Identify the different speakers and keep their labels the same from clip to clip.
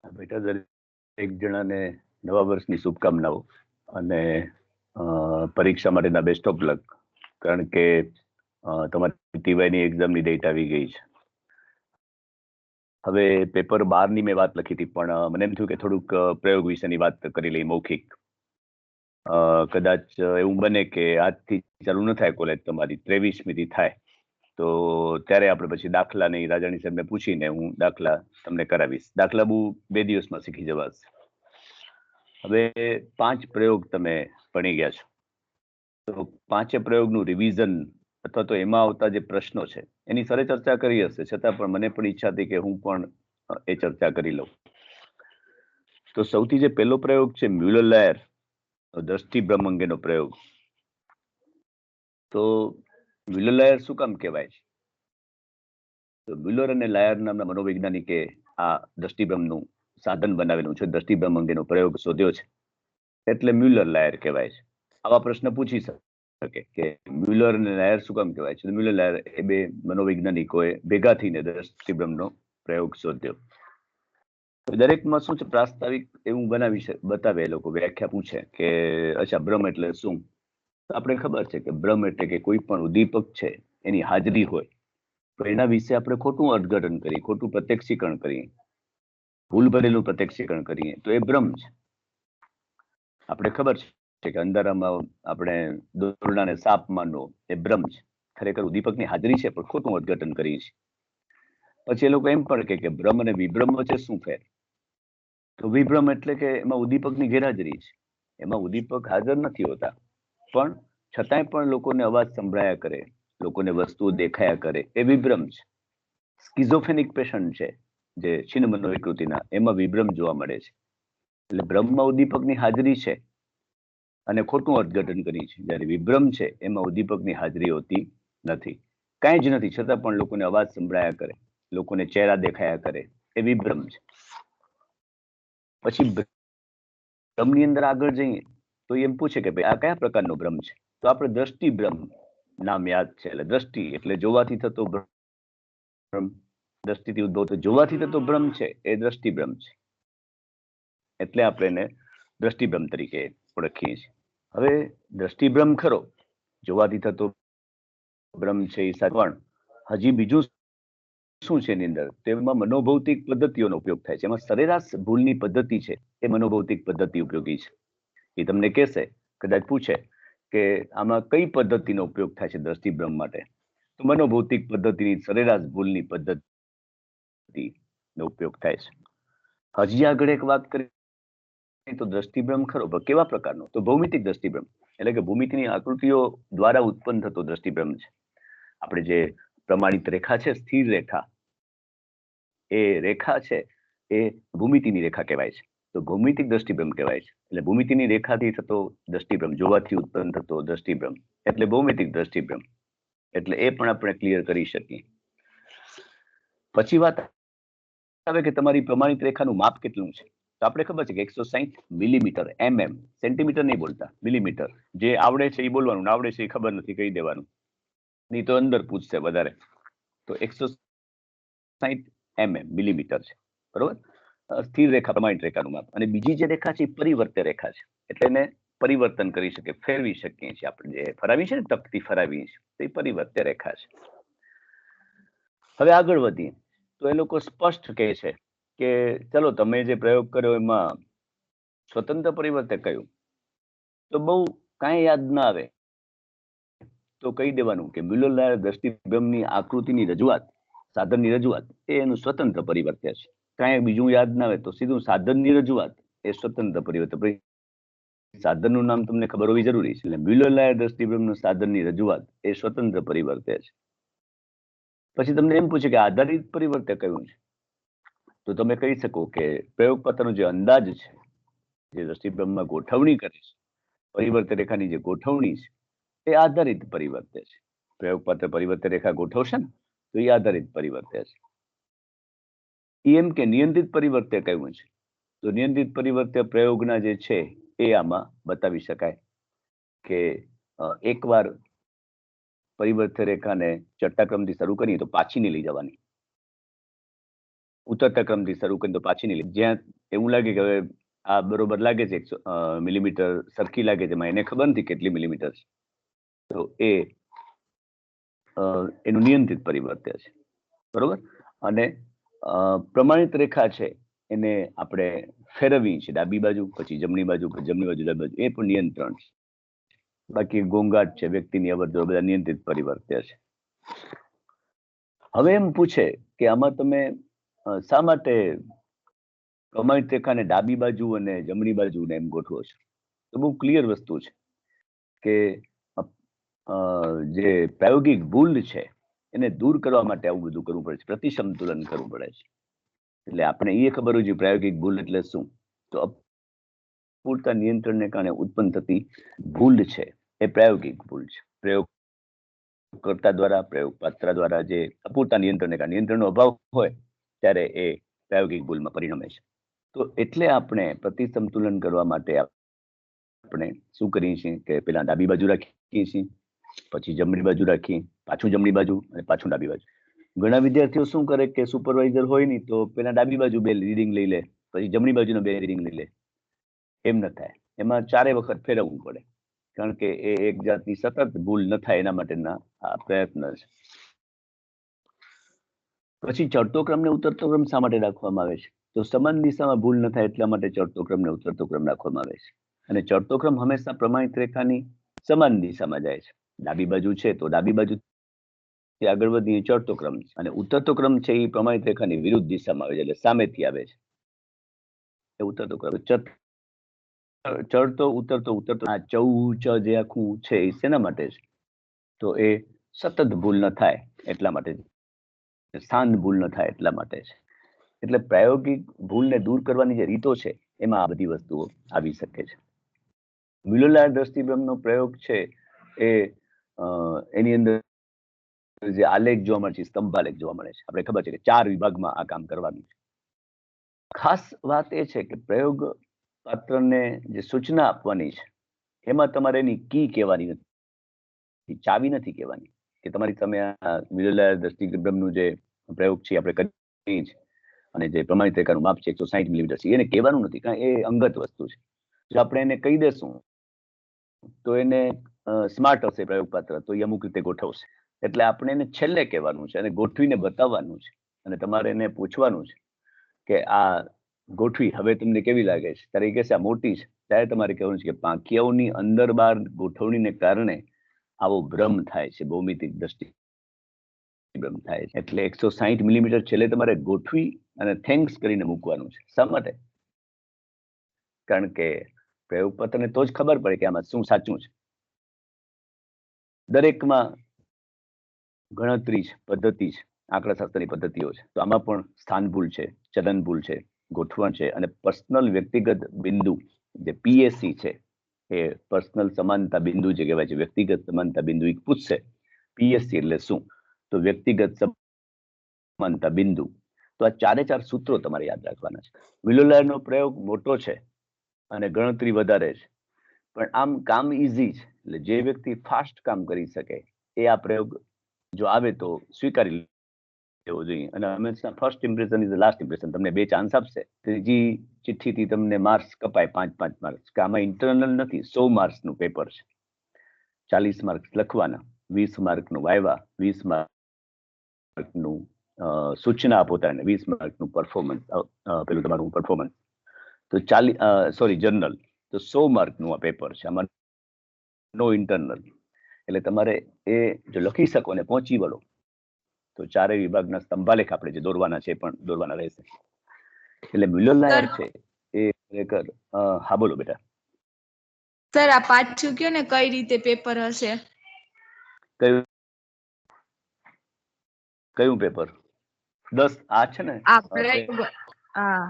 Speaker 1: બેટા, દરેક જણાને નવા વર્ષની શુભકામનાઓ અને પરીક્ષા માટેના બેસ્ટ ઓફ લક. કારણ કે તમારી ટીવાયની એક્ઝામની ડેટ આવી ગઈ છે. હવે પેપર 12ની મેં વાત લખી હતી, પણ મને એમ થયું કે થોડુંક પ્રયોગ વિશેની વાત કરી લઈ, મૌખિક. કદાચ એવું બને કે આજથી ચાલુ ન થાય કોલેજ, તમારી 23મીથી થાય, તો ત્યારે આપણે પછી દાખલાની રાજાણી સાહેબને પૂછીને હું દાખલા તમને કરાવીશ. દાખલા બહુ 2 દિવસમાં શીખી જવાશે. હવે 5 પ્રયોગ તમે ભણી ગયા છો, તો 5 પ્રયોગનું રિવિઝન અથવા તો એમાં આવતા જે પ્રશ્નો છે એની સરે ચર્ચા કરી હશે, છતાં પણ મને પણ ઈચ્છા હતી કે હું પણ એ ચર્ચા કરી લઉં. તો સૌથી જે પહેલો પ્રયોગ છે મ્યુલર-લાયર દ્રષ્ટિભ્રમ અંગેનો પ્રયોગ. તો મ્યુલર-લાયર શું કામ કહેવાય છે? તો મ્યુલર અને લાયર નામના મનોવૈજ્ઞાનિકે આ દ્રષ્ટિભ્રમનું સાધન બનાવેલું છે, દ્રષ્ટિભ્રમ અંગેનો પ્રયોગ શોધ્યો છે, એટલે મ્યુલર-લાયર કહેવાય છે. આવા પ્રશ્ન પૂછી શકે કે મ્યુલર અને લાયર શું કામ કહેવાય છે? મ્યુલર લાયર એ બે મનોવૈજ્ઞાનિકોએ ભેગા થઈને દ્રષ્ટિભ્રમનો પ્રયોગ શોધ્યો. દરેકમાં શું છે, પ્રાસ્તાવિક એવું બતાવે, એ લોકો વ્યાખ્યા પૂછે કે અચ્છા, ભ્રમ એટલે શું? આપણે ખબર છે કે ભ્રમ એટલે કે કોઈ પણ ઉદ્દીપક છે એની હાજરી હોય તો એના વિશે આપણે ખોટું અર્થઘટન કરીએ, ખોટું પ્રત્યક્ષીકરણ કરીએ, ભૂલ ભરેલું પ્રત્યક્ષીકરણ કરીએ તો એ ભ્રમ છે. આપણે ખબર છે કે અંધારામાં આપણે દોરડાને સાપ માનવો એ ભ્રમ છે. ખરેખર ઉદ્દીપકની હાજરી છે પણ ખોટું અર્થઘટન કરીએ છીએ. પછી એ લોકો એમ પણ કે ભ્રમ અને વિભ્રમ વચ્ચે શું ફેર? તો વિભ્રમ એટલે કે એમાં ઉદ્દીપકની ગેરહાજરી છે, એમાં ઉદ્દીપક હાજર નથી હોતા, પણ છતાંય પણ લોકોને અવાજ સંભળાયા કરે, લોકોને વસ્તુઓ દેખાયા કરે, એ વિભ્રમ છે. સ્કિઝોફેનિક પેશન્ટ છે જે છીન મનોવિકૃતિના, એમાં વિભ્રમ જોવા મળે છે. એટલે ભ્રમમાં ઉદ્દીપકની હાજરી છે અને ખોટું અર્થઘટન કરી છે, જ્યારે વિભ્રમ છે એમાં ઉદ્દીપકની હાજરી હોતી નથી, કાંઈ જ નથી, છતાં પણ લોકોને અવાજ સંભળાયા કરે, લોકોને ચહેરા દેખાયા કરે, એ વિભ્રમ છે. પછી ભ્રમની અંદર આગળ જઈએ તો એમ પૂછે કે ભાઈ આ કયા પ્રકારનો ભ્રમ છે? તો આપણે દ્રષ્ટિભ્રમ નામ યાદ છે. એટલે દ્રષ્ટિ એટલે જોવાથી થતો ભ્રમ, દ્રષ્ટિથી ઉદ્ભવતો જોવાથી થતો ભ્રમ છે એ દ્રષ્ટિભ્રમ છે. એટલે આપણે એને દ્રષ્ટિભ્રમ તરીકે ઓળખીએ છીએ. હવે દ્રષ્ટિભ્રમ ખરો, જોવાથી થતો ભ્રમ છે, એ પણ હજી બીજું શું છે એની અંદર? તેમાં મનોભૌતિક પદ્ધતિઓનો ઉપયોગ થાય છે. એમાં સરેરાશ ભૂલની પદ્ધતિ છે એ મનોભૌતિક પદ્ધતિ ઉપયોગી છે. એ તમને કહેશે, કદાચ પૂછે કે આમાં કઈ પદ્ધતિનો ઉપયોગ થાય છે દ્રષ્ટિભ્રમ માટે, તો મનોભૌતિક પદ્ધતિની સરેરાશ ભૂલની પદ્ધતિનો ઉપયોગ થાય છે. હજી આગળ એક વાત કરી તો દ્રષ્ટિભ્રમ ખરો, પણ કેવા પ્રકારનો? તો ભૌમિતિક દ્રષ્ટિભ્રમ, એટલે કે ભૂમિતિની આકૃતિઓ દ્વારા ઉત્પન્ન થતો દ્રષ્ટિભ્રમ છે. આપણે જે પ્રમાણિત રેખા છે, સ્થિર રેખા, એ રેખા છે એ ભૂમિતિની રેખા કહેવાય છે. તો ભૌમિતિક દ્રષ્ટિભ્રમ કહેવાય છે. એટલે ભૂમિતિની રેખાથી થતો દ્રષ્ટિભ્રમ, જોવાથી ઉત્પન્ન થતો દ્રષ્ટિભ્રમ, એટલે ભૌમિતિક દ્રષ્ટિભ્રમ. એટલે એ પણ આપણે ક્લિયર કરી શકીએ. પછી વાત આવે કે તમારી પ્રમાણિત રેખાનું માપ કેટલું છે? તો આપણે ખબર છે કે 160 મિલીમીટર, સેન્ટીમીટર નહીં બોલતા, મિલીમીટર. જે આવડે છે એ બોલવાનું, આવડે છે એ ખબર નથી કહી દેવાનું, નહીં તો અંદર પૂછશે વધારે. તો 160 મિલીમીટર છે, બરોબર? સ્થિર રેખા, પ્રમાણિત રેખાનું માપ. અને બીજી જે રેખા છે એ પરિવર્ત્ય રેખા છે, એટલે એને પરિવર્તન કરી શકે, ફેરવી શકીએ છીએ આપણે. જે ફરાવી છે ને, તકતી ફરાવી છે, તે પરિવર્ત્ય રેખા છે. હવે આગળ વધીએ તો એ લોકો સ્પષ્ટ કહે છે કે ચલો, તમે જે પ્રયોગ કર્યો એમાં સ્વતંત્ર પરિવર્તક કયું? તો બહુ કાંઈ યાદ ના આવે તો કહી દેવાનું કે મ્યુલર-લાયર દ્રષ્ટિભ્રમની આકૃતિની રજૂઆત, સાધનની રજૂઆત, એ એનું સ્વતંત્ર પરિવર્ત્ય છે. કાંઈ બીજું યાદ ના આવે તો સીધું સાધનની રજૂઆત એ સ્વતંત્ર પરિવર્ત્ય. સાધનનું નામ તમને ખબર હોવી જરૂરી છે. એટલે મ્યુલર-લાયર દ્રષ્ટિભ્રમનું સાધનની રજૂઆત એ સ્વતંત્ર પરિવર્ત્ય છે. પછી તમને એમ પૂછે કે આધારિત પરિવર્ત્ય કયું છે? તો તમે કહી શકો કે પ્રયોગપાત્રનો જે અંદાજ છે, જે દ્રષ્ટિભ્રમમાં ગોઠવણી કરે છે, પરિવર્ત્ય રેખાની જે ગોઠવણી છે, એ આધારિત પરિવર્ત્ય છે. પ્રયોગપાત્ર પરિવર્ત્ય રેખા ગોઠવશે ને, તો એ આધારિત પરિવર્ત્ય છે. એમ કે નિયંત્રિત પરિવર્ત્ય કયું છે? તો નિયંત્રિત પરિવર્ત્ય પ્રયોગના જે છે એ આમાં બતાવી શકાય કે એકવાર પરિવર્ત્ય રેખાને ચટ્ટાક્રમથી શરૂ કરીએ તો પાછી નહીં લઈ જવાની. ઉતરતા ક્રમથી શરૂ કરીને તો પાછી નહીં લે. જ્યાં એવું લાગે કે હવે આ બરોબર લાગે છે 100 મિલીમીટર સરખી લાગે છે, એને ખબર નથી કેટલી મિલીમીટર છે, તો એ એનું નિયંત્રિત પરિવર્તે છે. બરોબર. અને પ્રમાણિત રેખા છે એને આપણે ફેરવવી છે ડાબી બાજુ, પછી જમણી બાજુ, પછી જમણી બાજુ ડાબી બાજુ, એ પણ નિયંત્રણ છે. બાકી ઘોંઘાટ છે, વ્યક્તિની અવરજવર, બધા નિયંત્રિત પરિવર્તે છે. હવે એમ પૂછે કે આમાં તમે શા માટે પ્રમાણિત રેખાને ડાબી બાજુ અને જમણી બાજુને એમ ગોઠવો છો? તો બહુ ક્લિયર વસ્તુ છે કે જે પ્રાયોગિક ભૂલ છે એને દૂર કરવા માટે આવું બધું કરવું પડે છે, પ્રતિસંતુલન કરવું પડે છે. એટલે આપણે એ ખબર હોય છે પ્રાયોગિક ભૂલ એટલે શું. તો અપૂરતા નિયંત્રણને કારણે ઉત્પન્ન થતી ભૂલ છે એ પ્રાયોગિક ભૂલ છે. પ્રયોગકર્તા દ્વારા, પ્રયોગપાત્ર દ્વારા જે અપૂરતા નિયંત્રણને કારણે, નિયંત્રણનો અભાવ હોય ત્યારે એ પ્રાયોગિક ભૂલમાં પરિણમે છે. તો એટલે આપણે પ્રતિસંતુલન કરવા માટે આપણે શું કરીએ છીએ કે પેલા ડાબી બાજુ રાખીએ છીએ, પછી જમણી બાજુ રાખીએ, પાછું જમણી બાજુ અને પાછું ડાબી બાજુ. ઘણા વિદ્યાર્થીઓ શું કરે કે સુપરવાઇઝર હોય નહીં તો પેલા ડાબી બાજુ 2 રીડિંગ લઈ લે, પછી જમણી બાજુના 2 રીડિંગ લઈ લે. એમ ન થાય, એમાં 4 વખત ફેરવવું પડે, કારણ કે એ એક જાતની સતત ભૂલ ન થાય એના માટેના આ પ્રયત્ન છે. પછી ચડતો ક્રમ ને ઉતરતો ક્રમ શા માટે રાખવામાં આવે છે? તો સમાન દિશામાં ભૂલ ન થાય એટલા માટે ચડતો ક્રમ ને ઉતરતો ક્રમ રાખવામાં આવે છે. અને ચડતો ક્રમ હંમેશા પ્રમાણિત રેખાની સમાન દિશામાં જાય છે. ડાબી બાજુ છે તો ડાબી બાજુ આગળ વધી ચડતો ક્રમ છે, અને ઉતરતો ક્રમ છે એ પ્રમાણિત રેખાની વિરુદ્ધ દિશામાં આવે છે, એટલે સામેથી આવે છે એ ઉતરતો ક્રમ. ચડતો ઉતરતો ઉતરતો આ ચૌ ચ જે આખું છે એ શેના માટે છે? તો એ સતત ભૂલ ન થાય એટલા માટે, સ્થાન ભૂલ ન થાય એટલા માટે છે. એટલે પ્રાયોગિક ભૂલને દૂર કરવાની જે રીતો છે એમાં આ બધી વસ્તુઓ આવી શકે છે. વ્યુલર દ્રષ્ટિભ્રમનો પ્રયોગ છે એ એની અંદર જે આલેખ જોવા મળે છે, સ્તંભાલેખ જોવા મળે છે. આપણે ખબર છે કે 4 વિભાગમાં આ કામ કરવાનું છે. ખાસ વાત એ છે કે પ્રયોગ પાત્રને જે સૂચના આપવાની છે એમાં તમારે એની કી કહેવાની નથી, ચાવી નથી કહેવાની કે તમારી સામે આ વ્યુલર દ્રષ્ટિભ્રમનું જે પ્રયોગ છે આપણે કરીએ છીએ અને જે પ્રમાણિત રેખાનું માપ છે 160 મિલીમીટર છે, એને કહેવાનું નથી, કારણ એ અંગત વસ્તુ છે. જો આપણે એને કહી દેશું તો એને સ્માર્ટ હશે પ્રયોગપાત્ર તો એ અમુક રીતે ગોઠવશે. એટલે આપણે એને છેલ્લે કહેવાનું છે અને ગોઠવીને બતાવવાનું છે, અને તમારે એને પૂછવાનું છે કે આ ગોઠવી હવે તમને કેવી લાગે છે? ત્યારે એ કહેશે આ મોટી છે. ત્યારે તમારે કહેવાનું છે કે પાંખિયાઓની અંદર બહાર ગોઠવણીને કારણે આવો ભ્રમ થાય છે, ભૌમિતિક દ્રષ્ટિ ભ્રમ થાય છે. એટલે 160 મિલીમીટર છેલ્લે તમારે ગોઠવી અને થેન્ક્સ કરીને મૂકવાનું છે. શા માટે? કારણ કે પ્રયોગપત્રને તો જ ખબર પડે કે આમાં શું સાચું છે. દરેકમાં ગણતરી છે, પદ્ધતિ છે, આંકડાશાસ્ત્રની પદ્ધતિઓ છે, તો આમાં પણ સ્થાન ભૂલ છે, ચલન ભૂલ છે, ગોઠવણ છે, અને પર્સનલ વ્યક્તિગત બિંદુ જે પીએસસી છે એ પર્સનલ સમાનતા બિંદુ જે કહેવાય છે, વ્યક્તિગત સમાનતા બિંદુ એ પૂછશે પીએસસી એટલે શું, તો વ્યક્તિગત સમાનતા બિંદુ. તો આ 4 સૂત્રો તમારે યાદ રાખવાના છે. વ્યુલરનો પ્રયોગ મોટો છે અને ગણતરી વધારે છે, પણ આમ કામ ઈઝી છે. એટલે જે વ્યક્તિ ફાસ્ટ કામ કરી શકે એ આ પ્રયોગ જો આવે તો સ્વીકારી લેવો જોઈએ. અને હંમેશા first impression is the last impression. તમને 2 ચાન્સ આપશે, ત્રીજી ચિઠ્ઠીથી તમને માર્ક્સ કપાય 5 માર્ક્સ, કે આમાં ઇન્ટરનલ નથી, 100 માર્ક્સનું પેપર છે. 40 માર્ક્સ લખવાના, 20 માર્કનું વાયવા, 20 માર્કનું સૂચના આપો અને 20 માર્કનું પરફોર્મન્સ, પેલું તમારું પરફોર્મન્સ, તો જર્નલ, તો 100 માર્કનું આ પેપર છે. આમાં નો ઇન્ટરનલ. એટલે તમારે એ જો લખી શકો ને પહોંચી વળો તો 4 વિભાગના સ્તંભાલેખ આપણે જે દોરવાના છે પણ દોરવાના રહેશે. એટલે વ્યુલર છે એ ખરેખર. હા બોલો બેટા.
Speaker 2: સર આ પાછું કયો ને કઈ રીતે પેપર હશે?
Speaker 1: કયું પેપર? 10 આ છે ને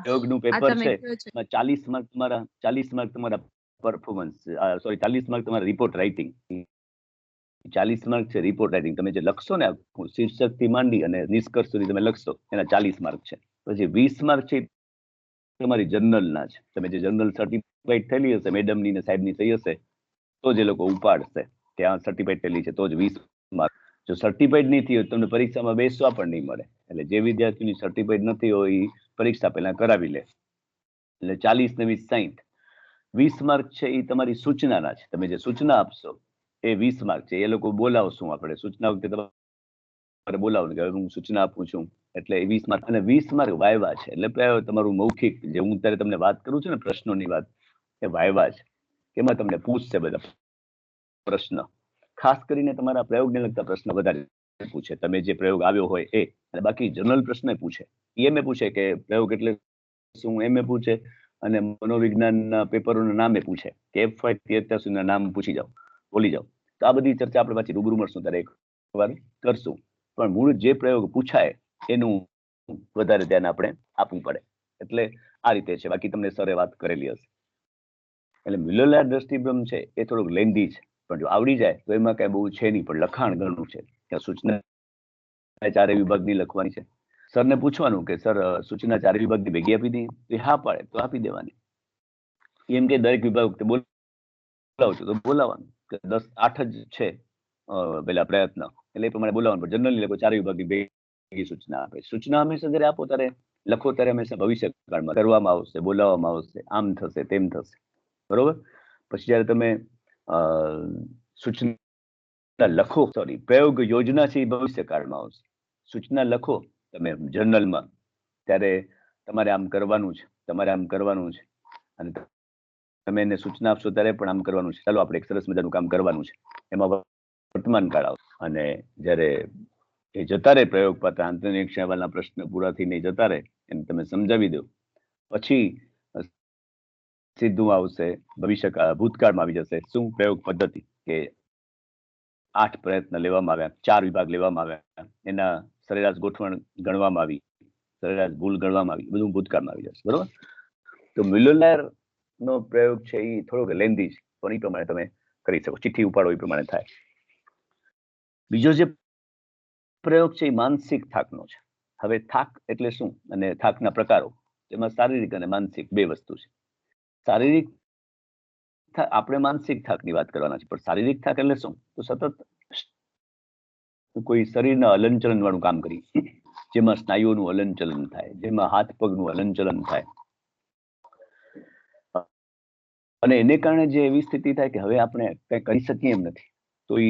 Speaker 1: પ્રયોગનું પેપર છે, એમાં 40 માર્ક તમારા પરફોર્મન્સ, 40 માર્ક તમારા રિપોર્ટ રાઇટિંગ, 40 માર્ક છે રિપોર્ટ રાઇટિંગ. તમે જે લખશો ને આખું શીર્ષકથી માંડી અને નિષ્કર્ષ સુધી તમે લખશો એના 40 માર્ક છે. પછી 20 માર્ક છે તમારી જર્નલના છે. તમે જે જર્નલ સર્ટિફાઈડ થયેલી હશે, મેડમની ને સાહેબની થઈ હશે તો જ એ લોકો ઉપાડશે કે આ સર્ટિફાઈડ થયેલી છે, તો જ 20 માર્ક. જો સર્ટિફાઈડ નહીં થઈ હોય તમને પરીક્ષામાં બેસવા પણ નહીં મળે. એટલે જે વિદ્યાર્થીની સર્ટિફાઈડ નથી હોય એ પરીક્ષા પહેલા કરાવી લે. એટલે 40 ને 20 60, 20 માર્ક છે એ તમારી સૂચનાના છે. તમે જે સૂચના આપશો એ 20 માર્ક છે. એ લોકો બોલાવશું આપણે સૂચના વખતે તમારે બોલાવવાનું કે હું સૂચના આપું છું એટલે 20 માર્ક. અને 20 માર્ક વાયવા છે. એટલે તમારું મૌખિક જે હું અત્યારે તમને વાત કરું છું ને પ્રશ્નોની વાત, એ વાયવા છે. એમાં તમને પૂછશે બધા પ્રશ્ન, ખાસ કરીને તમારા પ્રયોગને લગતા પ્રશ્ન વધારે પૂછે. તમે જે પ્રયોગ આવ્યો હોય એ, અને બાકી જનરલ પ્રશ્ન પૂછે. એમ પૂછે કે પ્રયોગ એટલે શું, એમ પૂછે. અને મનોવિજ્ઞાનના પેપરોના નામે પૂછે કે F5 થી અત્યાર સુધીના નામ પૂછી જાઓ, બોલી જાઓ. તો આ બધી ચર્ચા આપણે પાછી રૂબરૂ મળશું ત્યારે એકવાર કરશું. પણ મૂળ જે પ્રયોગ પૂછાય એનું વધારે ધ્યાન આપણે આપવું પડે. એટલે આ રીતે છે. બાકી તમને સરે વાત કરેલી હશે. એટલે મિલોલાર દ્રષ્ટિભ્રમ છે એ થોડુંક લેન્ધી છે, પણ જો આવડી જાય તો એમાં કઈ બહુ છે નહીં, પણ લખાણ ઘણું છે. ત્યાં સૂચના 4 વિભાગની લખવાની છે. સરને પૂછવાનું કે સર સૂચના 4 વિભાગની ભેગી આપી દઈએ, તો હા પાડે તો આપી દેવાની. એમ કે દરેક વિભાગ વખતે બોલાવજો તો બોલાવવાનું કે 10 8 જ છે પેલા પ્રયત્ન, એટલે એ પ્રમાણે બોલાવવાનું. પણ જનરલી લોકો 4 વિભાગની ભેગી સૂચના આપે. સૂચના હંમેશા જયારે આપો ત્યારે લખો ત્યારે હંમેશા ભવિષ્યકાળમાં કરવામાં આવશે, બોલાવવામાં આવશે, આમ થશે તેમ થશે, બરોબર. પછી જયારે તમે સૂચના લખો, પ્રયોગ યોજના છે એ ભવિષ્યકાળમાં આવશે. સૂચના લખો તમે જર્નલમાં ત્યારે તમારે આમ કરવાનું છે, તમારે આમ કરવાનું છે, અને તમે એને સૂચના આપશો ત્યારે પણ આમ કરવાનું છે. ચાલો આપણે એક સરસ મજાનું કામ કરવાનું છે. એમાં વર્તમાન કાળ આવશે. અને જ્યારે એ જતા રહે પ્રયોગ પાત્ર, આંતરિક અહેવાલના પ્રશ્ન પૂરા થઈને જતા રહે, એને તમે સમજાવી દો. પછી સીધું આવશે ભવિષ્યકાળ, ભૂતકાળમાં આવી જશે. શું? પ્રયોગ પદ્ધતિ, કે 8 પ્રયત્ન લેવામાં આવ્યા, 4 વિભાગ લેવામાં આવ્યા, એના સરેરાશ ગોઠવણ ગણવામાં આવી, સરેરાશ ભૂલ ગણવામાં આવી, બધું ભૂતકાળમાં આવી જશે, બરોબર. તો મિલોલાર નો પ્રયોગ છે એ થોડોક લેન્ધી છે, પણ એ પ્રમાણે તમે કરી શકો. ચિઠ્ઠી ઉપાડો એ પ્રમાણે થાય. બીજો જે પ્રયોગ છે એ માનસિક થાકનો છે. હવે થાક એટલે શું અને થાકના પ્રકારો, એમાં શારીરિક અને માનસિક 2 વસ્તુ છે. શારીરિક આપણે માનસિક થાકની વાત કરવાના છે, પણ શારીરિક થાક એટલે શું? તો સતત કોઈ શરીરના હલનચલન વાળું કામ કરી, જેમાં સ્નાયુઓનું હલનચલન થાય, જેમાં હાથ પગનું હલનચલન થાય, અને એને કારણે જે એવી સ્થિતિ થાય કે હવે આપણે કઈ કરી શકીએ એમ નથી, તો એ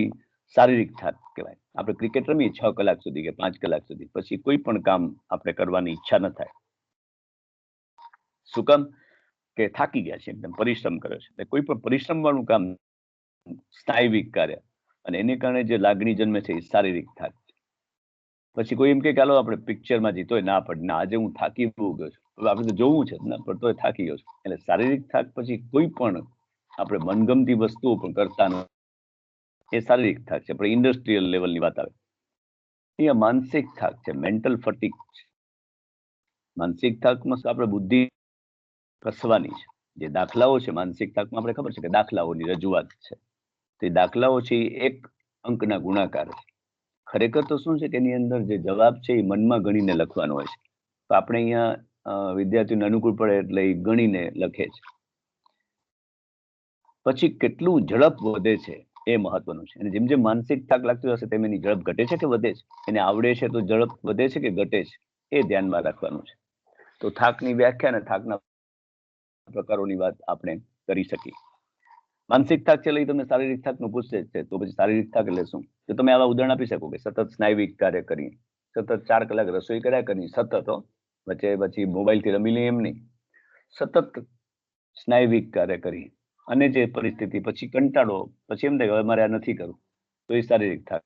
Speaker 1: શારીરિક થાક કહેવાય. આપણે ક્રિકેટ રમીએ 6 કલાક સુધી કે 5 કલાક સુધી, પછી કોઈ પણ કામ આપણે કરવાની ઈચ્છા ન થાય. શું કામ? કે થાકી ગયા છે, એકદમ પરિશ્રમ કર્યો છે. કોઈ પણ પરિશ્રમ વાળું કામ, સ્નાયવિક કાર્ય, અને એને કારણે જે લાગણી જન્મે છે એ શારીરિક થાક. પછી કોઈ એમ કે ચાલો આપણે પિક્ચરમાં જઈએ, તોય ના પડે, ના આજે હું થાકી બહુ ગયો છું, હવે આપણે તો જોવું છે ના, પણ તોય થાકી ગયો છું. એટલે શારીરિક થાક પછી કોઈ પણ આપણે મનગમતી વસ્તુઓ પણ કરતા નથી, એ શારીરિક થાક છે. પણ ઇન્ડસ્ટ્રીયલ લેવલની વાત આવે, અહીંયા માનસિક થાક છે, મેન્ટલ ફટીગ છે. માનસિક થાકમાં આપણે બુદ્ધિ ફસવાની છે. જે દાખલાઓ છે માનસિક થાકમાં, આપણે ખબર છે કે દાખલાઓની રજૂઆત છે. તે દાખલાઓ છે એ 1 અંકના ગુણાકાર છે. ખરેખર તો શું છે કે એની અંદર જે જવાબ છે એ મનમાં ગણીને લખવાનો હોય છે. તો આપણે અહીંયા વિદ્યાર્થીઓને અનુકૂળ પડે એટલે એ ગણીને લખે છે. પછી કેટલું ઝડપ વધે છે એ મહત્વનું છે. અને જેમ જેમ માનસિક થાક લાગતો હશે તેમ એની ઝડપ ઘટે છે કે વધે છે? એને આવડે છે તો ઝડપ વધે છે કે ઘટે છે? એ ધ્યાનમાં રાખવાનું છે. તો થાકની વ્યાખ્યા અને થાકના પ્રકારોની વાત આપણે કરી શકીએ. માનસિક થાક છે એટલે તમને શારીરિક થાકનું પૂછશે છે, તો પછી શારીરિક થાક એટલે શું? તો તમે આવા ઉદાહરણ આપી શકો કે સતત સ્નાયવિક કાર્ય કરી, સતત 4 કલાક રસોઈ કર્યા કરી, સતત વચ્ચે પછી મોબાઈલથી રમી લઈએ એમ નહીં, સતત સ્નાયવિક કાર્ય કરી, અને જે પરિસ્થિતિ પછી કંટાળો, પછી એમ થાય કે હવે મારે આ નથી કરવું, તો એ શારીરિક થાક